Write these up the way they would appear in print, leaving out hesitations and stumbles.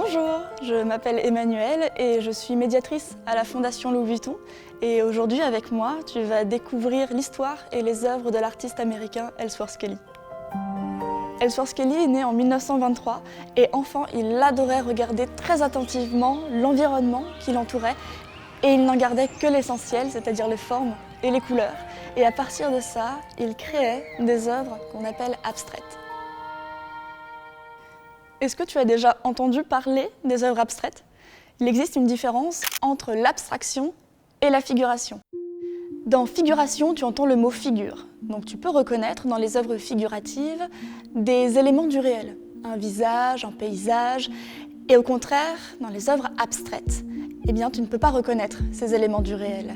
Bonjour, je m'appelle Emmanuelle et je suis médiatrice à la Fondation Louis Vuitton. Et aujourd'hui, avec moi, tu vas découvrir l'histoire et les œuvres de l'artiste américain Ellsworth Kelly. Ellsworth Kelly est né en 1923 et enfant, il adorait regarder très attentivement l'environnement qui l'entourait et il n'en gardait que l'essentiel, c'est-à-dire les formes et les couleurs. Et à partir de ça, il créait des œuvres qu'on appelle abstraites. Est-ce que tu as déjà entendu parler des œuvres abstraites? Il existe une différence entre l'abstraction et la figuration. Dans figuration, tu entends le mot figure. Donc tu peux reconnaître dans les œuvres figuratives des éléments du réel, un visage, un paysage. Et au contraire, dans les œuvres abstraites, eh bien, tu ne peux pas reconnaître ces éléments du réel.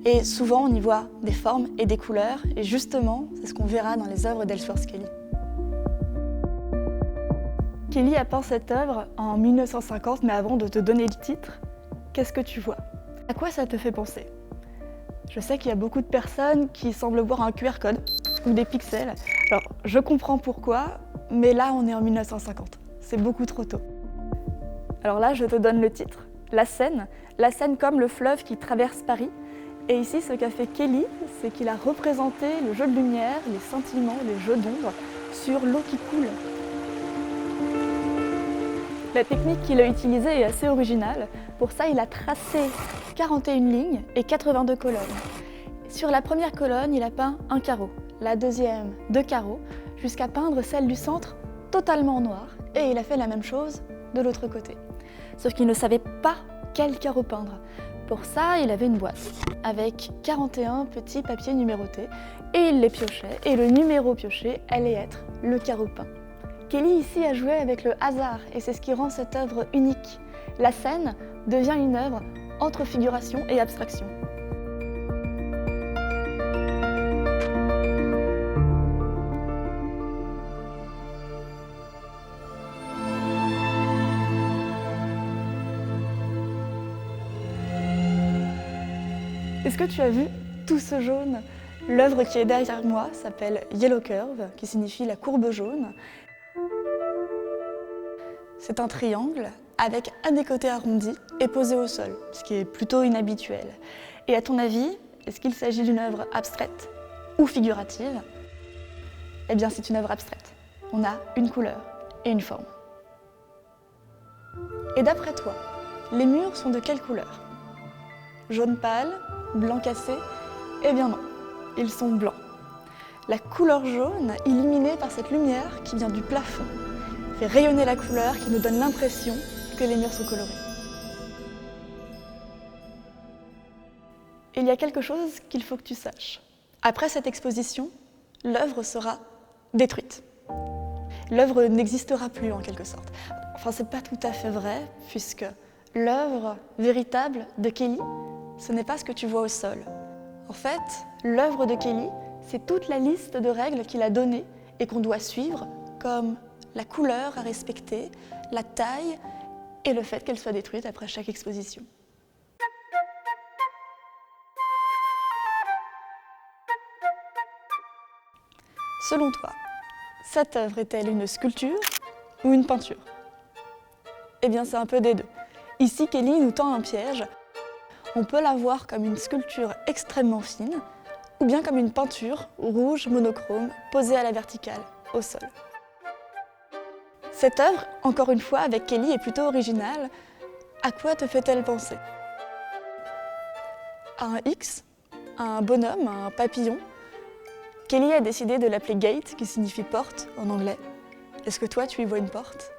Et souvent, on y voit des formes et des couleurs. Et justement, c'est ce qu'on verra dans les œuvres d'Ellsworth Kelly. Kelly a peint cette œuvre en 1950, mais avant de te donner le titre, qu'est-ce que tu vois? À quoi ça te fait penser? Je sais qu'il y a beaucoup de personnes qui semblent voir un QR code ou des pixels. Alors, je comprends pourquoi, mais là, on est en 1950. C'est beaucoup trop tôt. Alors là, je te donne le titre. La Seine comme le fleuve qui traverse Paris. Et ici, ce qu'a fait Kelly, c'est qu'il a représenté le jeu de lumière, les sentiments, les jeux d'ombre sur l'eau qui coule. La technique qu'il a utilisée est assez originale. Pour ça, il a tracé 41 lignes et 82 colonnes. Sur la première colonne, il a peint un carreau, la deuxième 2 carreaux, jusqu'à peindre celle du centre totalement en noir. Et il a fait la même chose de l'autre côté. Sauf qu'il ne savait pas quel carreau peindre. Pour ça, il avait une boîte avec 41 petits papiers numérotés et il les piochait. Et le numéro pioché allait être le carreau peint. Kelly ici a joué avec le hasard et c'est ce qui rend cette œuvre unique. La scène devient une œuvre entre figuration et abstraction. Est-ce que tu as vu tout ce jaune? L'œuvre qui est derrière moi s'appelle Yellow Curve, qui signifie la courbe jaune. C'est un triangle avec un des côtés arrondis et posé au sol, ce qui est plutôt inhabituel. Et à ton avis, est-ce qu'il s'agit d'une œuvre abstraite ou figurative? Eh bien, c'est une œuvre abstraite. On a une couleur et une forme. Et d'après toi, les murs sont de quelle couleur? Jaune pâle? Blanc cassé? Eh bien non, ils sont blancs. La couleur jaune, illuminée par cette lumière qui vient du plafond, fait rayonner la couleur qui nous donne l'impression que les murs sont colorés. Il y a quelque chose qu'il faut que tu saches. Après cette exposition, l'œuvre sera détruite. L'œuvre n'existera plus en quelque sorte. Enfin, c'est pas tout à fait vrai, puisque l'œuvre véritable de Kelly, ce n'est pas ce que tu vois au sol. En fait, l'œuvre de Kelly, c'est toute la liste de règles qu'il a données et qu'on doit suivre, comme la couleur à respecter, la taille et le fait qu'elle soit détruite après chaque exposition. Selon toi, cette œuvre est-elle une sculpture ou une peinture? Eh bien, c'est un peu des deux. Ici, Kelly nous tend un piège. On peut la voir comme une sculpture extrêmement fine ou bien comme une peinture rouge monochrome posée à la verticale, au sol. Cette œuvre, encore une fois, avec Kelly, est plutôt originale. À quoi te fait-elle penser? À un X, à un bonhomme, à un papillon. Kelly a décidé de l'appeler Gate, qui signifie porte en anglais. Est-ce que toi, tu y vois une porte?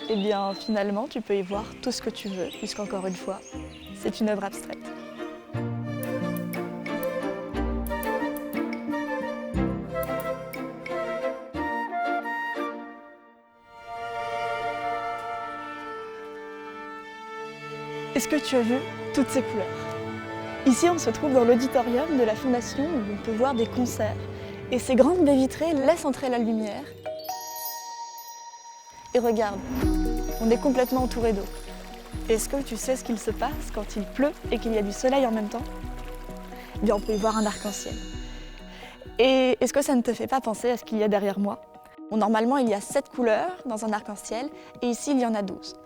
Eh bien, finalement, tu peux y voir tout ce que tu veux, puisqu'encore une fois, c'est une œuvre abstraite. Est-ce que tu as vu toutes ces couleurs? Ici, on se trouve dans l'auditorium de la Fondation où on peut voir des concerts. Et ces grandes baies vitrées laissent entrer la lumière. Et regarde, on est complètement entouré d'eau. Est-ce que tu sais ce qu'il se passe quand il pleut et qu'il y a du soleil en même temps? Eh bien, on peut y voir un arc-en-ciel. Et est-ce que ça ne te fait pas penser à ce qu'il y a derrière moi? Bon, normalement, il y a 7 couleurs dans un arc-en-ciel et ici, il y en a 12.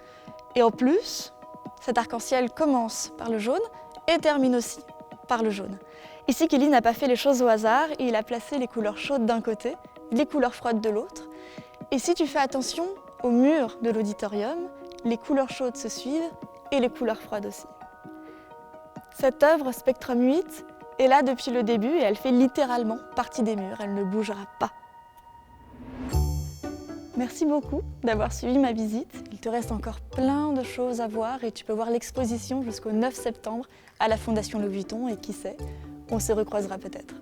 Et en plus, cet arc-en-ciel commence par le jaune et termine aussi par le jaune. Ici, Kelly n'a pas fait les choses au hasard et il a placé les couleurs chaudes d'un côté, les couleurs froides de l'autre. Et si tu fais attention au mur de l'auditorium, les couleurs chaudes se suivent et les couleurs froides aussi. Cette œuvre Spectrum 8 est là depuis le début et elle fait littéralement partie des murs, elle ne bougera pas. Merci beaucoup d'avoir suivi ma visite. Il te reste encore plein de choses à voir et tu peux voir l'exposition jusqu'au 9 septembre à la Fondation Louis Vuitton et qui sait, on se recroisera peut-être.